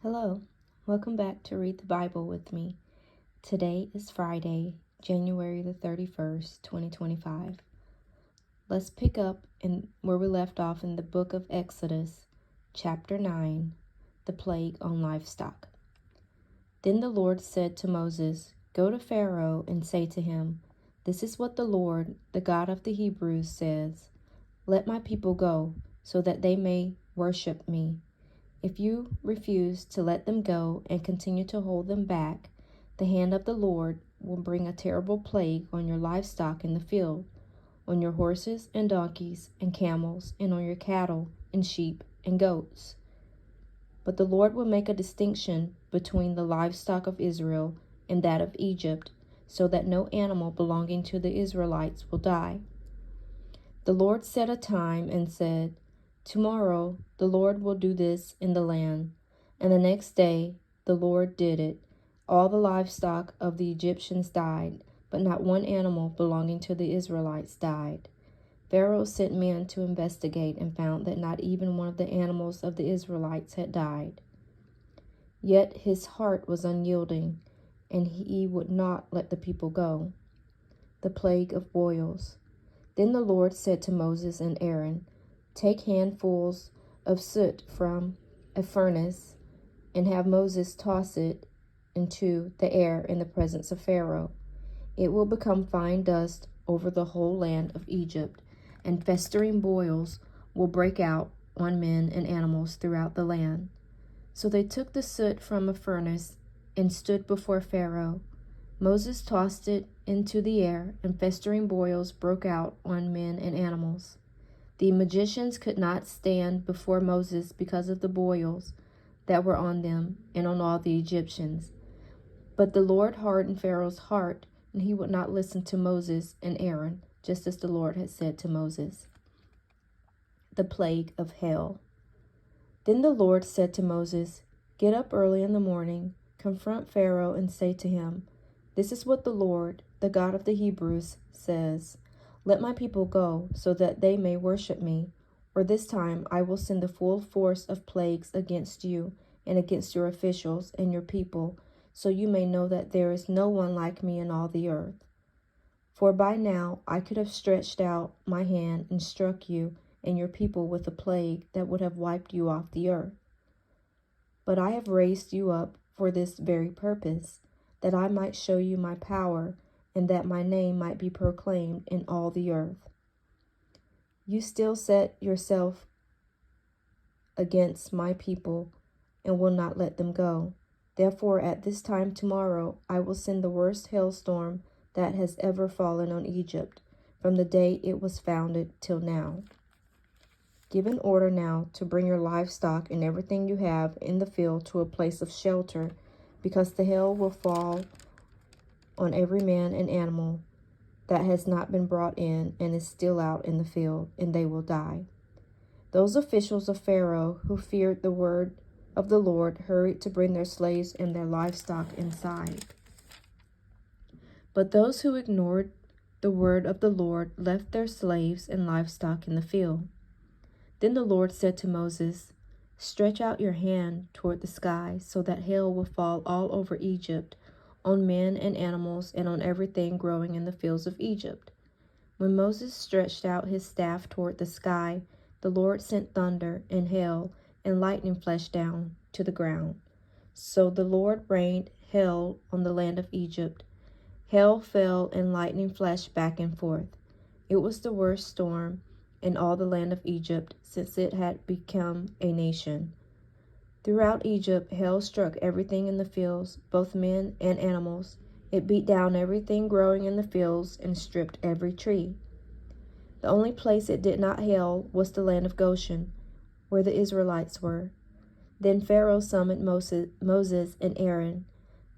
Hello, welcome back to Read the Bible with me. Today is Friday, January the 31st, 2025. Let's pick up where we left off in the book of Exodus, chapter 9, the plague on livestock. Then the Lord said to Moses, "Go to Pharaoh and say to him, 'This is what the Lord, the God of the Hebrews, says. Let my people go, so that they may worship me. If you refuse to let them go and continue to hold them back, the hand of the Lord will bring a terrible plague on your livestock in the field, on your horses and donkeys and camels, and on your cattle and sheep and goats. But the Lord will make a distinction between the livestock of Israel and that of Egypt, so that no animal belonging to the Israelites will die.' The Lord set a time and said, 'Tomorrow the Lord will do this in the land.' And the next day the Lord did it. All the livestock of the Egyptians died, but not one animal belonging to the Israelites died. Pharaoh sent men to investigate and found that not even one of the animals of the Israelites had died. Yet his heart was unyielding, and he would not let the people go. The plague of boils. Then the Lord said to Moses and Aaron, 'Take handfuls of soot from a furnace and have Moses toss it into the air in the presence of Pharaoh. It will become fine dust over the whole land of Egypt, and festering boils will break out on men and animals throughout the land.' So they took the soot from a furnace and stood before Pharaoh. Moses tossed it into the air, and festering boils broke out on men and animals. The magicians could not stand before Moses because of the boils that were on them and on all the Egyptians. But the Lord hardened Pharaoh's heart, and he would not listen to Moses and Aaron, just as the Lord had said to Moses. The plague of hail. Then the Lord said to Moses, "Get up early in the morning, confront Pharaoh, and say to him, 'This is what the Lord, the God of the Hebrews, says. Let my people go, so that they may worship me, or this time I will send the full force of plagues against you and against your officials and your people, so you may know that there is no one like me in all the earth. For by now I could have stretched out my hand and struck you and your people with a plague that would have wiped you off the earth. But I have raised you up for this very purpose, that I might show you my power, and that my name might be proclaimed in all the earth. You still set yourself against my people and will not let them go. Therefore, at this time tomorrow, I will send the worst hailstorm that has ever fallen on Egypt, from the day it was founded till now. Give an order now to bring your livestock and everything you have in the field to a place of shelter, because the hail will fall on every man and animal that has not been brought in and is still out in the field, and they will die.' Those officials of Pharaoh who feared the word of the Lord hurried to bring their slaves and their livestock inside. But those who ignored the word of the Lord left their slaves and livestock in the field. Then the Lord said to Moses, 'Stretch out your hand toward the sky, so that hail will fall all over Egypt, on men and animals, and on everything growing in the fields of Egypt.' When Moses stretched out his staff toward the sky, the Lord sent thunder and hail, and lightning flashed down to the ground. So the Lord rained hail on the land of Egypt. Hail fell and lightning flashed back and forth. It was the worst storm in all the land of Egypt since it had become a nation. Throughout Egypt, hail struck everything in the fields, both men and animals. It beat down everything growing in the fields and stripped every tree. The only place it did not hail was the land of Goshen, where the Israelites were. Then Pharaoh summoned Moses and Aaron.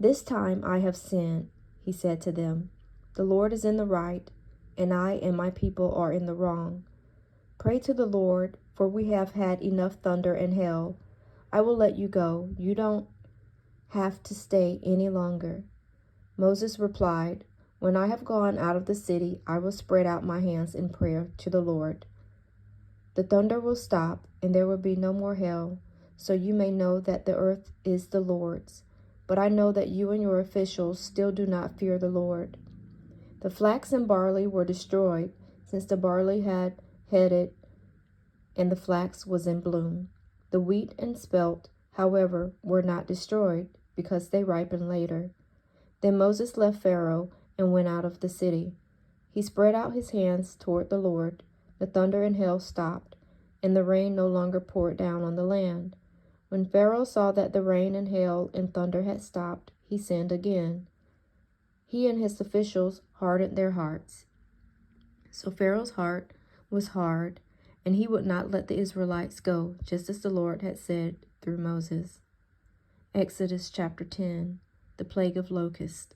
'This time I have sinned,' he said to them. 'The Lord is in the right, and I and my people are in the wrong. Pray to the Lord, for we have had enough thunder and hail. I will let you go. You don't have to stay any longer.' Moses replied, 'When I have gone out of the city, I will spread out my hands in prayer to the Lord. The thunder will stop, and there will be no more hail, so you may know that the earth is the Lord's. But I know that you and your officials still do not fear the Lord. The flax and barley were destroyed, since the barley had headed and the flax was in bloom. The wheat and spelt, however, were not destroyed, because they ripened later. Then Moses left Pharaoh and went out of the city. He spread out his hands toward the Lord. The thunder and hail stopped, and the rain no longer poured down on the land. When Pharaoh saw that the rain and hail and thunder had stopped, he sinned again. He and his officials hardened their hearts. So Pharaoh's heart was hard, and he would not let the Israelites go, just as the Lord had said through Moses. Exodus chapter 10, the plague of locusts.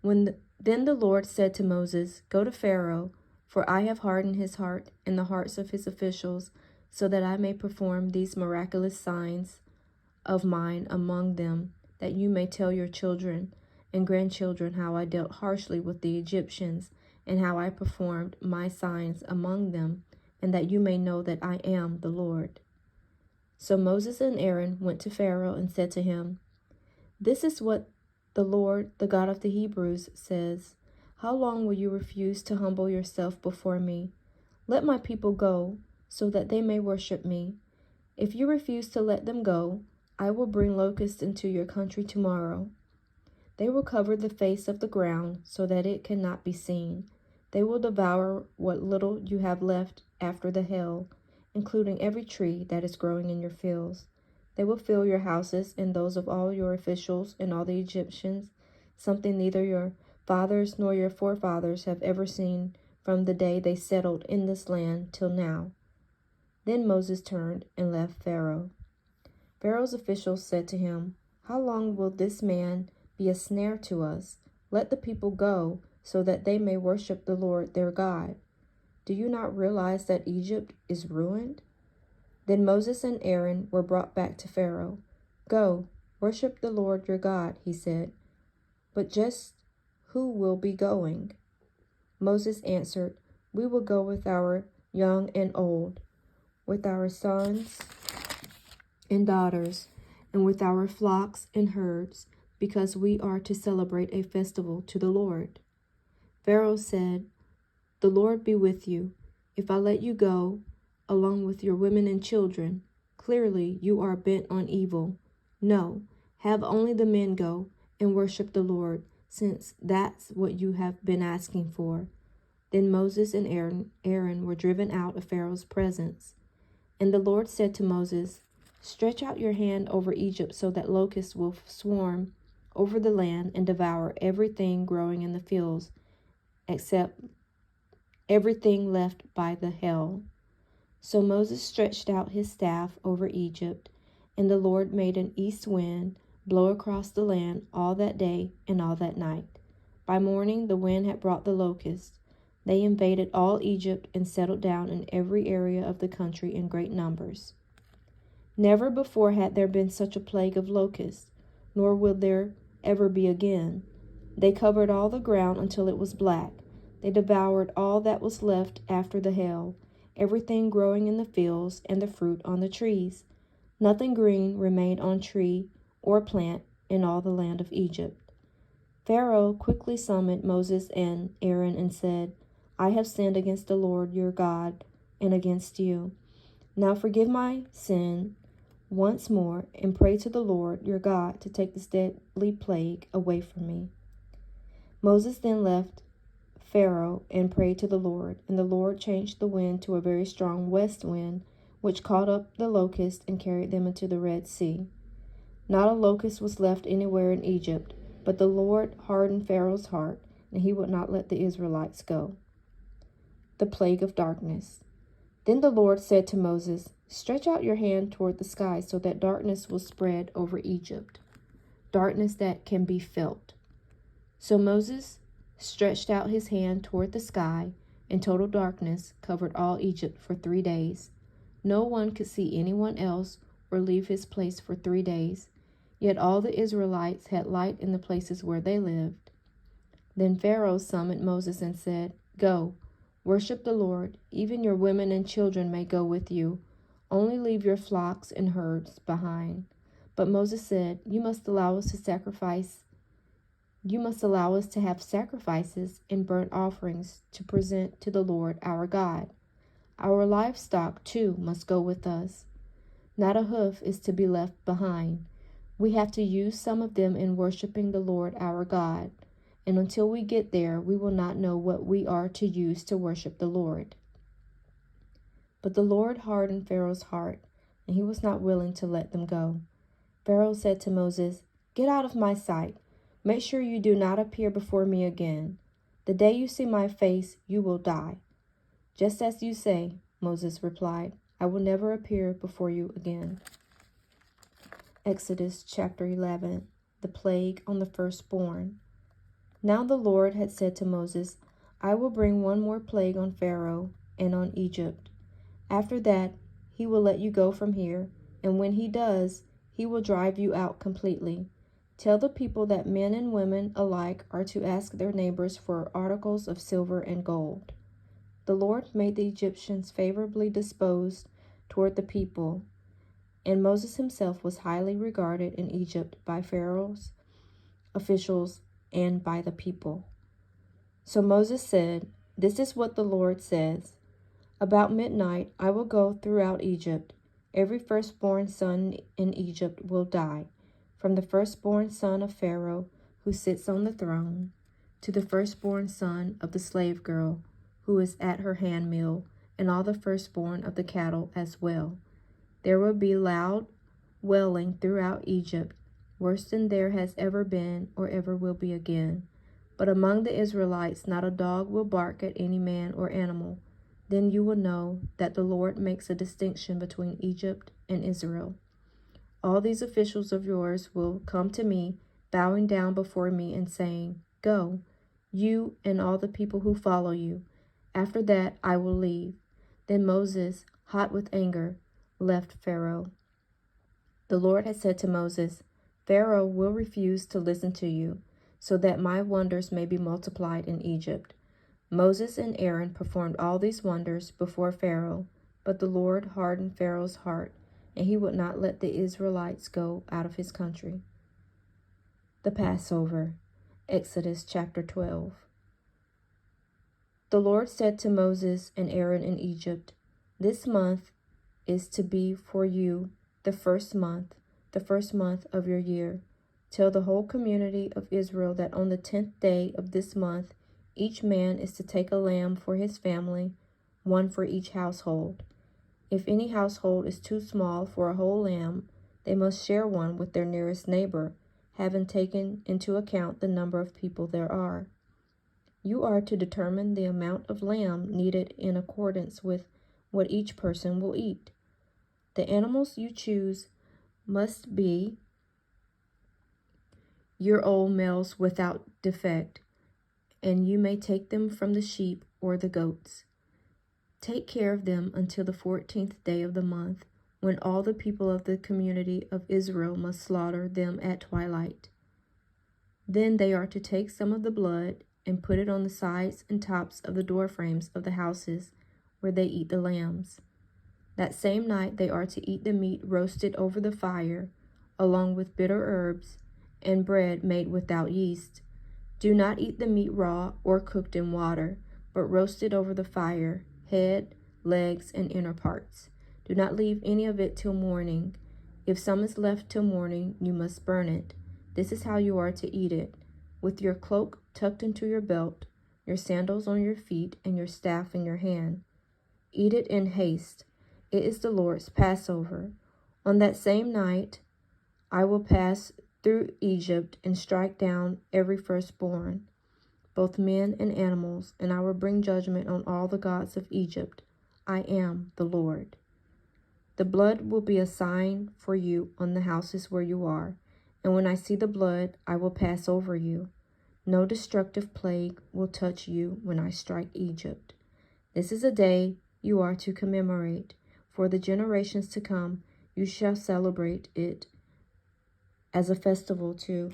Then the Lord said to Moses, "Go to Pharaoh, for I have hardened his heart and the hearts of his officials, so that I may perform these miraculous signs of mine among them, that you may tell your children and grandchildren how I dealt harshly with the Egyptians, and how I performed my signs among them, and that you may know that I am the Lord." So Moses and Aaron went to Pharaoh and said to him, "This is what the Lord, the God of the Hebrews, says. How long will you refuse to humble yourself before me? Let my people go, so that they may worship me. If you refuse to let them go, I will bring locusts into your country tomorrow. They will cover the face of the ground so that it cannot be seen. They will devour what little you have left after the hail, including every tree that is growing in your fields. They will fill your houses and those of all your officials and all the Egyptians, something neither your fathers nor your forefathers have ever seen from the day they settled in this land till now." Then Moses turned and left Pharaoh. Pharaoh's officials said to him, "How long will this man be a snare to us? Let the people go, so that they may worship the Lord their God. Do you not realize that Egypt is ruined?" Then Moses and Aaron were brought back to Pharaoh. "Go, worship the Lord your God," he said. "But just who will be going?" Moses answered, "We will go with our young and old, with our sons and daughters, and with our flocks and herds, because we are to celebrate a festival to the Lord." Pharaoh said, "The Lord be with you. If I let you go, along with your women and children, clearly you are bent on evil. No, have only the men go and worship the Lord, since that's what you have been asking for." Then Moses and Aaron were driven out of Pharaoh's presence. And the Lord said to Moses, "Stretch out your hand over Egypt so that locusts will swarm over the land and devour everything growing in the fields, except everything left by the hail." So Moses stretched out his staff over Egypt, and the Lord made an east wind blow across the land all that day and all that night. By morning the wind had brought the locusts. They invaded all Egypt and settled down in every area of the country in great numbers. Never before had there been such a plague of locusts, nor will there ever be again. They covered all the ground until it was black. They devoured all that was left after the hail, everything growing in the fields and the fruit on the trees. Nothing green remained on tree or plant in all the land of Egypt. Pharaoh quickly summoned Moses and Aaron and said, "I have sinned against the Lord your God and against you. Now forgive my sin once more and pray to the Lord your God to take this deadly plague away from me." Moses then left Pharaoh and prayed to the Lord, and the Lord changed the wind to a very strong west wind, which caught up the locusts and carried them into the Red Sea. Not a locust was left anywhere in Egypt, but the Lord hardened Pharaoh's heart, and he would not let the Israelites go. The plague of darkness. Then the Lord said to Moses, "Stretch out your hand toward the sky so that darkness will spread over Egypt, darkness that can be felt." So Moses stretched out his hand toward the sky, and total darkness covered all Egypt for 3 days. No one could see anyone else or leave his place for 3 days. Yet all the Israelites had light in the places where they lived. Then Pharaoh summoned Moses and said, "Go, worship the Lord. Even your women and children may go with you. Only leave your flocks and herds behind." But Moses said, "You must allow us to have sacrifices and burnt offerings to present to the Lord our God. Our livestock, too, must go with us. Not a hoof is to be left behind. We have to use some of them in worshiping the Lord our God. And until we get there, we will not know what we are to use to worship the Lord." But the Lord hardened Pharaoh's heart, and he was not willing to let them go. Pharaoh said to Moses, "Get out of my sight. Make sure you do not appear before me again. The day you see my face, you will die." "Just as you say," Moses replied. "I will never appear before you again." Exodus chapter 11, the plague on the firstborn. Now the Lord had said to Moses, "I will bring one more plague on Pharaoh and on Egypt. After that, he will let you go from here, and when he does, he will drive you out completely. Tell the people that men and women alike are to ask their neighbors for articles of silver and gold." The Lord made the Egyptians favorably disposed toward the people, and Moses himself was highly regarded in Egypt by Pharaoh's officials and by the people. So Moses said, "This is what the Lord says. About midnight I will go throughout Egypt. Every firstborn son in Egypt will die, from the firstborn son of Pharaoh, who sits on the throne, to the firstborn son of the slave girl, who is at her handmill, and all the firstborn of the cattle as well. There will be loud wailing throughout Egypt, worse than there has ever been or ever will be again. But among the Israelites not a dog will bark at any man or animal. Then you will know that the Lord makes a distinction between Egypt and Israel. All these officials of yours will come to me, bowing down before me and saying, 'Go, you and all the people who follow you.' After that I will leave." Then Moses, hot with anger, left Pharaoh. The Lord had said to Moses, "Pharaoh will refuse to listen to you, so that my wonders may be multiplied in Egypt." Moses and Aaron performed all these wonders before Pharaoh, but the Lord hardened Pharaoh's heart, and he would not let the Israelites go out of his country. The Passover. Exodus chapter 12. The Lord said to Moses and Aaron in Egypt, "This month is to be for you the first month of your year. Tell the whole community of Israel that on the 10th day of this month, each man is to take a lamb for his family, one for each household. If any household is too small for a whole lamb, they must share one with their nearest neighbor, having taken into account the number of people there are. You are to determine the amount of lamb needed in accordance with what each person will eat. The animals you choose must be year-old males without defect, and you may take them from the sheep or the goats. Take care of them until the 14th day of the month, when all the people of the community of Israel must slaughter them at twilight. Then they are to take some of the blood and put it on the sides and tops of the door frames of the houses where they eat the lambs. That same night they are to eat the meat roasted over the fire, along with bitter herbs and bread made without yeast. Do not eat the meat raw or cooked in water, but roast it over the fire, head, legs, and inner parts. Do not leave any of it till morning. If some is left till morning, you must burn it. This is how you are to eat it, with your cloak tucked into your belt, your sandals on your feet, and your staff in your hand. Eat it in haste. It is the Lord's Passover. On that same night, I will pass through Egypt and strike down every firstborn, both men and animals, and I will bring judgment on all the gods of Egypt. I am the Lord. The blood will be a sign for you on the houses where you are, and when I see the blood, I will pass over you. No destructive plague will touch you when I strike Egypt. This is a day you are to commemorate. For the generations to come, you shall celebrate it as a festival to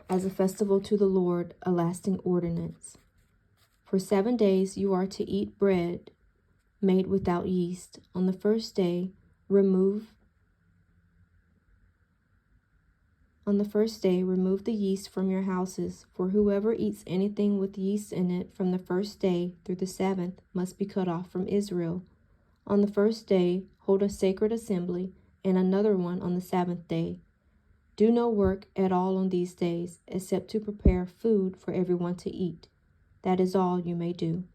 the Lord, a lasting ordinance. For 7 days you are to eat bread made without yeast. On the first day, remove the yeast from your houses, for whoever eats anything with yeast in it from the first day through the 7th must be cut off from Israel. On the first day, hold a sacred assembly, and another one on the 7th day. Do no work at all on these days, except to prepare food for everyone to eat. That is all you may do.